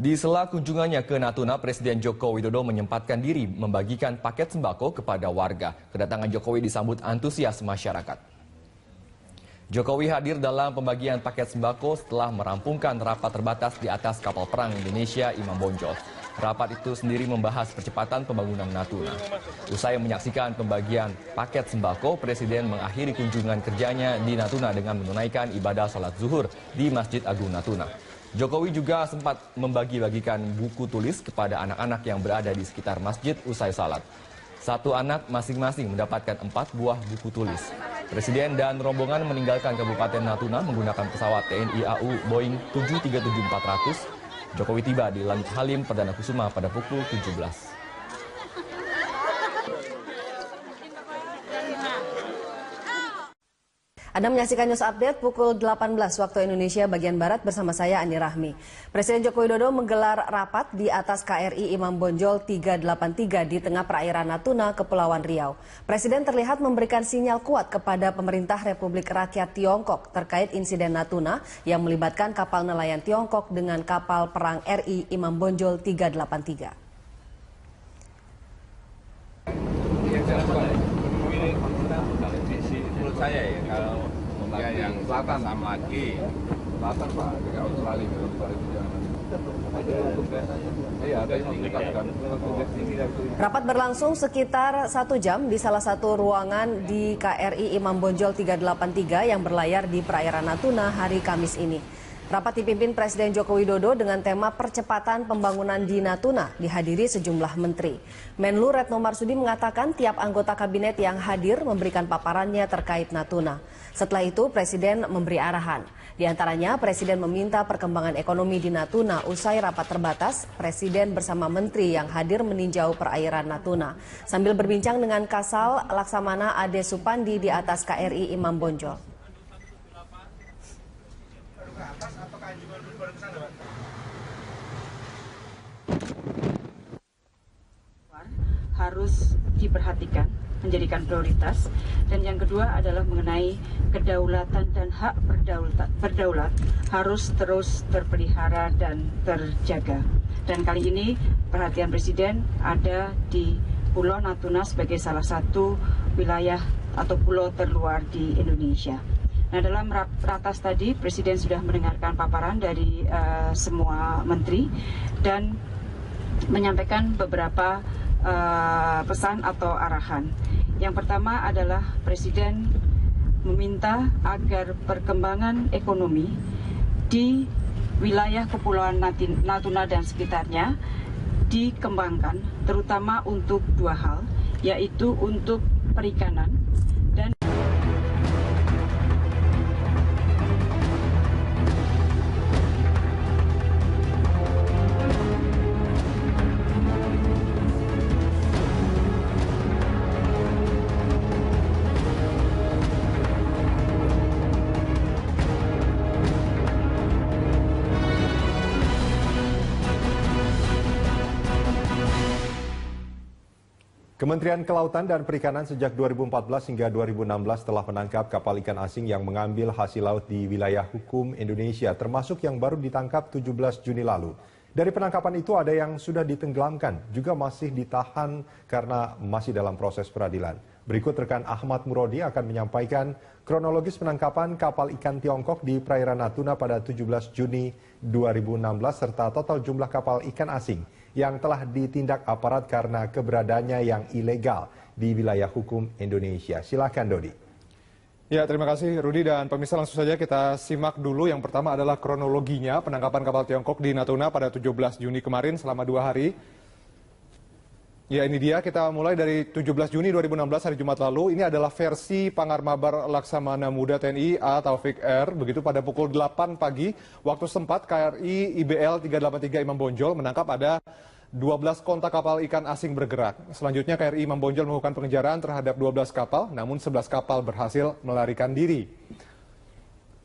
Di sela kunjungannya ke Natuna, Presiden Joko Widodo menyempatkan diri membagikan paket sembako kepada warga. Kedatangan Jokowi disambut antusias masyarakat. Jokowi hadir dalam pembagian paket sembako setelah merampungkan rapat terbatas di atas kapal perang Indonesia Imam Bonjol. Rapat itu sendiri membahas percepatan pembangunan Natuna. Usai menyaksikan pembagian paket sembako, Presiden mengakhiri kunjungan kerjanya di Natuna dengan menunaikan ibadah sholat zuhur di Masjid Agung Natuna. Jokowi juga sempat membagi-bagikan buku tulis kepada anak-anak yang berada di sekitar masjid usai salat. Satu anak masing-masing mendapatkan 4 buah buku tulis. Presiden dan rombongan meninggalkan Kabupaten Natuna menggunakan pesawat TNI AU Boeing 737-400. Jokowi tiba di Lanut Halim Perdana Kusuma pada pukul 17. Anda menyaksikan News Update pukul 18 waktu Indonesia bagian Barat bersama saya Andi Rahmi. Presiden Joko Widodo menggelar rapat di atas KRI Imam Bonjol 383 di tengah perairan Natuna, Kepulauan Riau. Presiden terlihat memberikan sinyal kuat kepada pemerintah Republik Rakyat Tiongkok terkait insiden Natuna yang melibatkan kapal nelayan Tiongkok dengan kapal perang RI Imam Bonjol 383. Saya ya kalau yang selatan sama lagi selatan Pak di Australia Rapat berlangsung sekitar 1 jam di salah satu ruangan di KRI Imam Bonjol 383 yang berlayar di perairan Natuna hari Kamis ini. Rapat dipimpin Presiden Joko Widodo dengan tema percepatan pembangunan di Natuna, dihadiri sejumlah menteri. Menlu Retno Marsudi mengatakan tiap anggota kabinet yang hadir memberikan paparannya terkait Natuna. Setelah itu Presiden memberi arahan. Di antaranya Presiden meminta perkembangan ekonomi di Natuna usai rapat terbatas. Presiden bersama menteri yang hadir meninjau perairan Natuna sambil berbincang dengan Kasal Laksamana Ade Supandi di atas KRI Imam Bonjol. Harus diperhatikan, menjadikan prioritas, dan yang kedua adalah mengenai kedaulatan dan hak berdaulat harus terus terpelihara dan terjaga. Dan kali ini perhatian Presiden ada di Pulau Natuna sebagai salah satu wilayah atau pulau terluar di Indonesia. Nah, dalam ratas tadi Presiden sudah mendengarkan paparan dari semua menteri dan menyampaikan beberapa pesan atau arahan. Yang pertama adalah Presiden meminta agar perkembangan ekonomi di wilayah Kepulauan Natuna dan sekitarnya dikembangkan, terutama untuk 2 hal, yaitu untuk perikanan dan Kementerian Kelautan dan Perikanan sejak 2014 hingga 2016 telah menangkap kapal ikan asing yang mengambil hasil laut di wilayah hukum Indonesia, termasuk yang baru ditangkap 17 Juni lalu. Dari penangkapan itu ada yang sudah ditenggelamkan, juga masih ditahan karena masih dalam proses peradilan. Berikut rekan Ahmad Murodi akan menyampaikan kronologis penangkapan kapal ikan Tiongkok di perairan Natuna pada 17 Juni 2016 serta total jumlah kapal ikan asing yang telah ditindak aparat karena keberadaannya yang ilegal di wilayah hukum Indonesia. Silakan Dodi. Ya, terima kasih Rudi dan pemirsa, langsung saja kita simak dulu. Yang pertama adalah kronologinya penangkapan kapal Tiongkok di Natuna pada 17 Juni kemarin selama 2 hari. Ya, ini dia, kita mulai dari 17 Juni 2016 hari Jumat lalu. Ini adalah versi Pangarmabar Laksamana Muda TNI A Taufik R. Begitu pada pukul 8 pagi waktu setempat KRI IBL 383 Imam Bonjol menangkap ada 12 kontak kapal ikan asing bergerak. Selanjutnya KRI Imam Bonjol melakukan pengejaran terhadap 12 kapal, namun 11 kapal berhasil melarikan diri.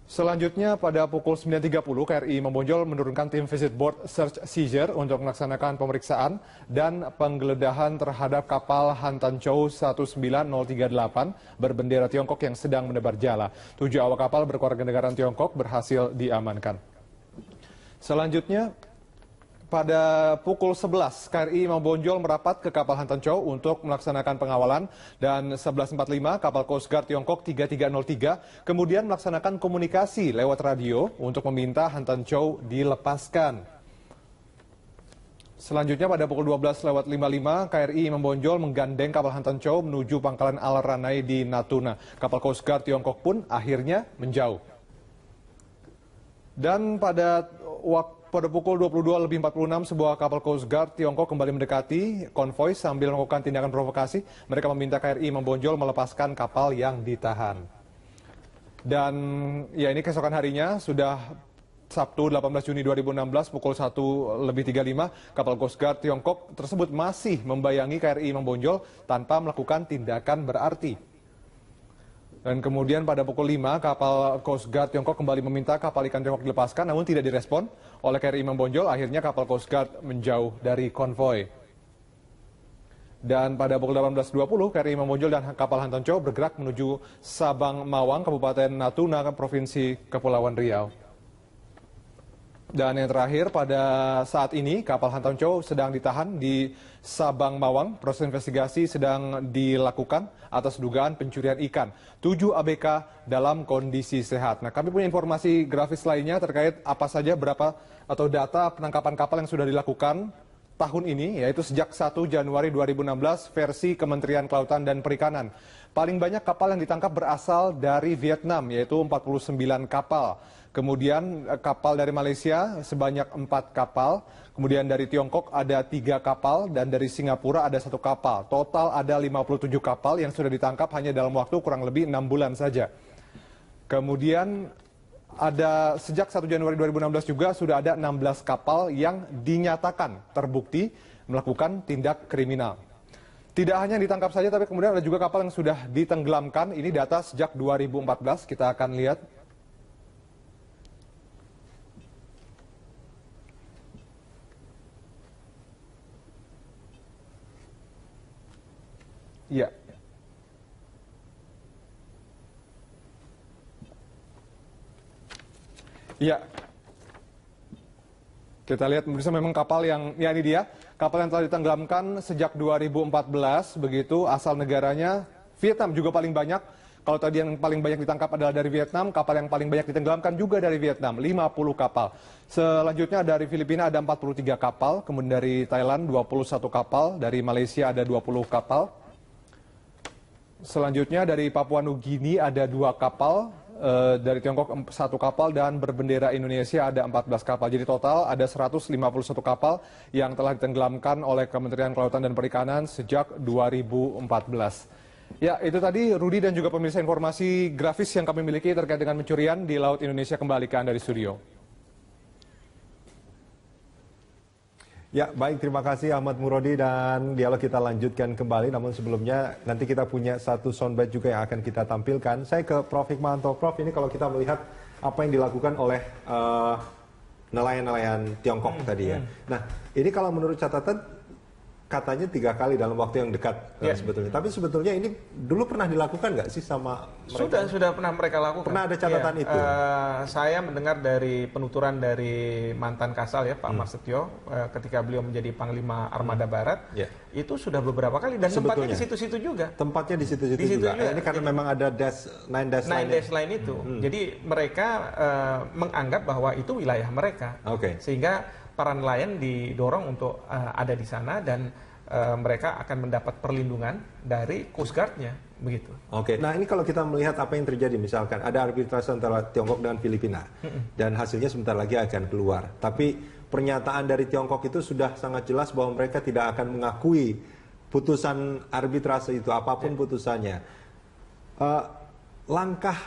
Selanjutnya pada pukul 9.30 KRI Imam Bonjol menurunkan tim Visit Board Search Seizure untuk melaksanakan pemeriksaan dan penggeledahan terhadap kapal Hantan Chow 19038 berbendera Tiongkok yang sedang menebar jala. 7 awak kapal berkewarganegaraan Tiongkok berhasil diamankan. Selanjutnya pada pukul 11, KRI Imam Bonjol merapat ke kapal Han Tan Chow untuk melaksanakan pengawalan, dan 11.45 kapal Coast Guard Tiongkok 3303 kemudian melaksanakan komunikasi lewat radio untuk meminta Han Tan Chow dilepaskan. Selanjutnya pada pukul 12.55 KRI Imam Bonjol menggandeng kapal Han Tan Chow menuju pangkalan Al Ranai di Natuna. Kapal Coast Guard Tiongkok pun akhirnya menjauh. Dan pada pukul 22.46 sebuah kapal Coast Guard Tiongkok kembali mendekati konvoi sambil melakukan tindakan provokasi. Mereka meminta KRI Imam Bonjol melepaskan kapal yang ditahan. Dan ya, ini keesokan harinya sudah Sabtu 18 Juni 2016 pukul 1.35 kapal Coast Guard Tiongkok tersebut masih membayangi KRI Imam Bonjol tanpa melakukan tindakan berarti. Dan kemudian pada pukul 5 kapal Coast Guard Tiongkok kembali meminta kapal ikan Tiongkok dilepaskan, namun tidak direspon oleh KRI Imam Bonjol. Akhirnya kapal Coast Guard menjauh dari konvoi. Dan pada pukul 18.20 KRI Imam Bonjol dan kapal Han Tan Chow bergerak menuju Sabang Mawang, Kabupaten Natuna, Provinsi Kepulauan Riau. Dan yang terakhir, pada saat ini kapal Han Tan Chow sedang ditahan di Sabang Mawang. Proses investigasi sedang dilakukan atas dugaan pencurian ikan. 7 ABK dalam kondisi sehat. Nah, kami punya informasi grafis lainnya terkait apa saja berapa atau data penangkapan kapal yang sudah dilakukan tahun ini, yaitu sejak 1 Januari 2016 versi Kementerian Kelautan dan Perikanan. Paling banyak kapal yang ditangkap berasal dari Vietnam, yaitu 49 kapal. Kemudian kapal dari Malaysia sebanyak 4 kapal, kemudian dari Tiongkok ada 3 kapal, dan dari Singapura ada 1 kapal. Total ada 57 kapal yang sudah ditangkap hanya dalam waktu kurang lebih 6 bulan saja. Kemudian ada sejak 1 Januari 2016 juga sudah ada 16 kapal yang dinyatakan terbukti melakukan tindak kriminal. Tidak hanya ditangkap saja, tapi kemudian ada juga kapal yang sudah ditenggelamkan. Ini data sejak 2014, kita akan lihat. Ya. Ya. Kita lihat bisa memang kapal yang, ya ini dia, kapal yang telah ditenggelamkan sejak 2014, begitu, asal negaranya Vietnam juga paling banyak. Kalau tadi yang paling banyak ditangkap adalah dari Vietnam, kapal yang paling banyak ditenggelamkan juga dari Vietnam, 50 kapal. Selanjutnya dari Filipina ada 43 kapal, kemudian dari Thailand 21 kapal, dari Malaysia ada 20 kapal. Selanjutnya dari Papua Nugini ada 2 kapal, dari Tiongkok 1 kapal, dan berbendera Indonesia ada 14 kapal. Jadi total ada 151 kapal yang telah ditenggelamkan oleh Kementerian Kelautan dan Perikanan sejak 2014. Ya, itu tadi Rudi dan juga pemirsa informasi grafis yang kami miliki terkait dengan pencurian di Laut Indonesia. Kembali ke Anda di studio. Ya, baik, terima kasih Ahmad Murodi, dan dialog kita lanjutkan kembali. Namun sebelumnya nanti kita punya satu soundbite juga yang akan kita tampilkan. Saya ke Prof. Hikmahanto. Prof, ini kalau kita melihat apa yang dilakukan oleh nelayan-nelayan Tiongkok tadi ya. Nah, ini kalau menurut catatan katanya 3 kali dalam waktu yang dekat sebetulnya. Tapi sebetulnya ini dulu pernah dilakukan nggak sih sama mereka? Sudah pernah mereka lakukan. Pernah ada catatan itu? Saya mendengar dari penuturan dari mantan Kasal ya, Pak Marsetio, ketika beliau menjadi Panglima Armada Barat, itu sudah beberapa kali, dan tempatnya di situ-situ juga. Tempatnya di situ-situ juga. Ini karena memang ada nine dash line itu. Jadi mereka menganggap bahwa itu wilayah mereka. Sehingga para nelayan didorong untuk ada di sana, dan mereka akan mendapat perlindungan dari Coast Guard-nya, begitu. Nah ini kalau kita melihat apa yang terjadi, misalkan ada arbitrase antara Tiongkok dengan Filipina, dan hasilnya sebentar lagi akan keluar. Tapi pernyataan dari Tiongkok itu sudah sangat jelas bahwa mereka tidak akan mengakui putusan arbitrase itu, apapun putusannya. Langkah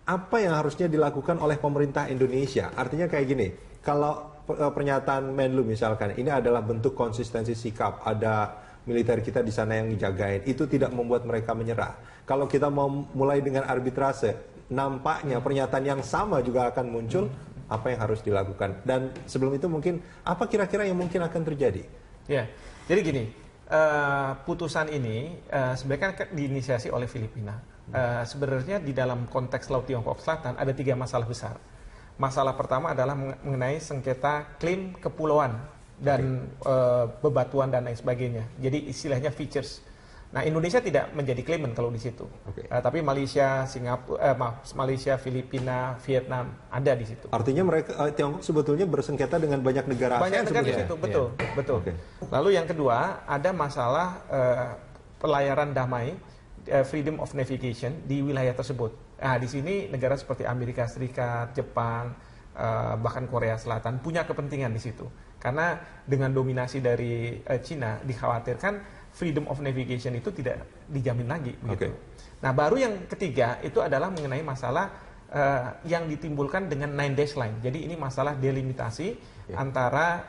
apa yang harusnya dilakukan oleh pemerintah Indonesia? Artinya kayak gini, kalau pernyataan Menlu misalkan, ini adalah bentuk konsistensi sikap, ada militer kita di sana yang dijagain, itu tidak membuat mereka menyerah. Kalau kita mau mulai dengan arbitrase, nampaknya pernyataan yang sama juga akan muncul. Apa yang harus dilakukan? Dan sebelum itu mungkin, apa kira-kira yang mungkin akan terjadi? Ya, jadi gini, putusan ini sebenarnya kan diinisiasi oleh Filipina. Sebenarnya di dalam konteks Laut Tiongkok Selatan ada 3 masalah besar. Masalah pertama adalah mengenai sengketa klaim kepulauan dan bebatuan dan lain sebagainya. Jadi istilahnya features. Nah, Indonesia tidak menjadi claimant kalau di situ. Tapi Malaysia, Malaysia, Filipina, Vietnam ada di situ. Artinya mereka Tiongkok sebetulnya bersengketa dengan banyak negara ASEAN. Banyak negara di situ, betul, betul. Lalu yang kedua ada masalah pelayaran damai, freedom of navigation di wilayah tersebut. Nah, di sini negara seperti Amerika Serikat, Jepang, bahkan Korea Selatan punya kepentingan di situ. Karena dengan dominasi dari Cina dikhawatirkan freedom of navigation itu tidak dijamin lagi. Begitu. Nah, baru yang ketiga itu adalah mengenai masalah yang ditimbulkan dengan 9 dash line. Jadi ini masalah delimitasi antara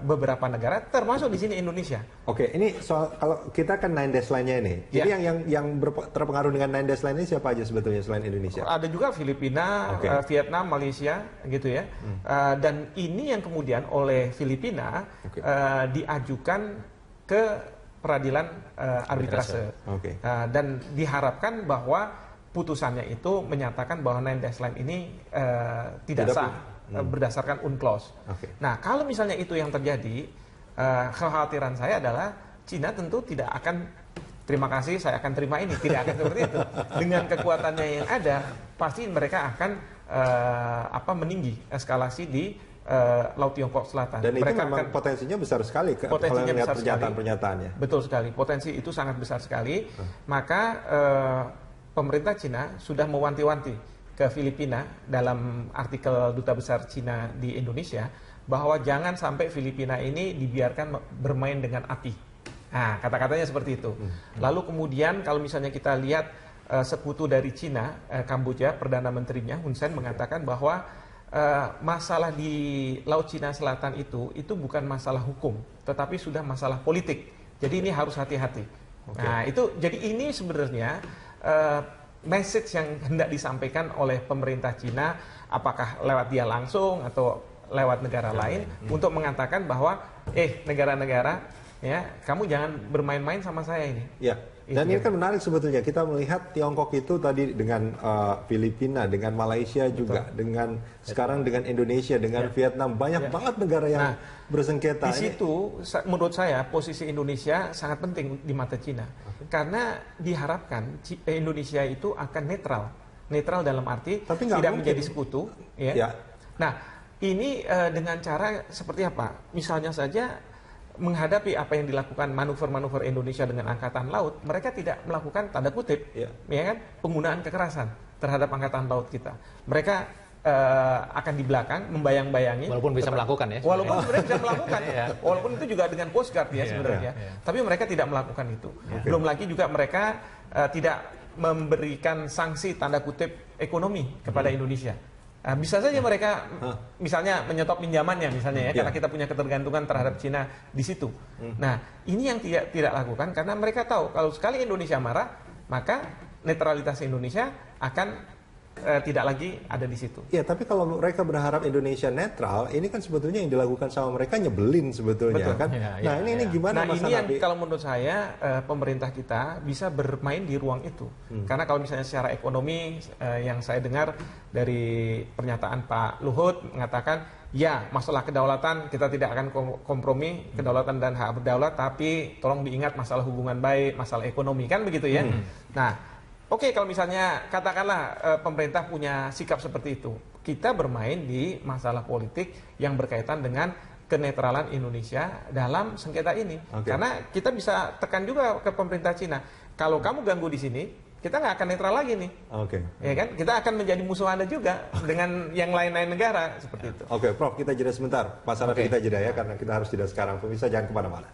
beberapa negara, termasuk di sini Indonesia. Ini soal kalau kita kan 9 dash line-nya ini. Jadi yang terpengaruh dengan 9 dash line ini siapa aja sebetulnya selain Indonesia? Ada juga Filipina, Vietnam, Malaysia, gitu ya. Dan ini yang kemudian oleh Filipina diajukan ke peradilan arbitrase. Dan diharapkan bahwa putusannya itu menyatakan bahwa 9 dash line ini tidak sah berdasarkan UNCLOS. Nah, kalau misalnya itu yang terjadi, kekhawatiran saya adalah Cina tentu tidak akan terima kasih, saya akan terima ini, tidak akan seperti itu. Dengan kekuatannya yang ada, pasti mereka akan meninggi eskalasi di Laut Tiongkok Selatan. Dan itu memang potensinya besar sekali kalau melihat pernyataan-pernyataannya. Betul sekali, potensi itu sangat besar sekali. Maka pemerintah Cina sudah mewanti-wanti ke Filipina dalam artikel Duta Besar Cina di Indonesia bahwa jangan sampai Filipina ini dibiarkan bermain dengan api. Nah, kata-katanya seperti itu. Lalu kemudian kalau misalnya kita lihat sekutu dari Cina, Kamboja, Perdana Menterinya Hun Sen mengatakan bahwa masalah di Laut Cina Selatan itu bukan masalah hukum, tetapi sudah masalah politik. Jadi ini harus hati-hati. Nah, itu jadi ini sebenarnya message yang hendak disampaikan oleh pemerintah Cina, apakah lewat dia langsung atau lewat negara lain, untuk mengatakan bahwa negara-negara, ya, kamu jangan bermain-main sama saya ini. Ya. Dan ini kan menarik sebetulnya, kita melihat Tiongkok itu tadi dengan Filipina, dengan Malaysia juga, dengan sekarang dengan Indonesia, dengan Vietnam, banyak banget negara yang bersengketa. Di situ menurut saya posisi Indonesia sangat penting di mata Cina. Karena diharapkan Indonesia itu akan netral. Netral dalam arti tidak menjadi sekutu. Ya. Nah, ini dengan cara seperti apa? Misalnya saja menghadapi apa yang dilakukan manuver-manuver Indonesia dengan Angkatan Laut, mereka tidak melakukan tanda kutip, ya kan, penggunaan kekerasan terhadap Angkatan Laut kita. Mereka akan di belakang membayang-bayangi. Walaupun bisa melakukan ya. Walaupun mereka bisa melakukan, walaupun itu juga dengan Coast Guard ya sebenarnya. Tapi mereka tidak melakukan itu. Belum lagi juga mereka tidak memberikan sanksi tanda kutip ekonomi kepada Indonesia. Bisa saja mereka misalnya menyetop pinjamannya misalnya ya, karena kita punya ketergantungan terhadap Cina di situ. Nah, ini yang tidak lakukan karena mereka tahu kalau sekali Indonesia marah, maka netralitas Indonesia akan tidak lagi ada di situ. Ya, tapi kalau mereka berharap Indonesia netral, ini kan sebetulnya yang dilakukan sama mereka nyebelin sebetulnya. Kan? Nah, ini gimana? Nah, ini yang kalau menurut saya pemerintah kita bisa bermain di ruang itu. Karena kalau misalnya secara ekonomi yang saya dengar dari pernyataan Pak Luhut mengatakan, ya, masalah kedaulatan kita tidak akan kompromi, kedaulatan dan hak berdaulat, tapi tolong diingat masalah hubungan baik, masalah ekonomi, kan begitu ya. Nah, oke, kalau misalnya katakanlah pemerintah punya sikap seperti itu, kita bermain di masalah politik yang berkaitan dengan kenetralan Indonesia dalam sengketa ini. Karena kita bisa tekan juga ke pemerintah Cina, kalau kamu ganggu di sini, kita nggak akan netral lagi nih. Ya kan? Kita akan menjadi musuh Anda juga dengan yang lain-lain negara seperti itu. Prof, kita jeda sebentar. Pak Saraf, kita jeda ya, karena kita harus jeda sekarang. Pemirsa jangan kemana-mana.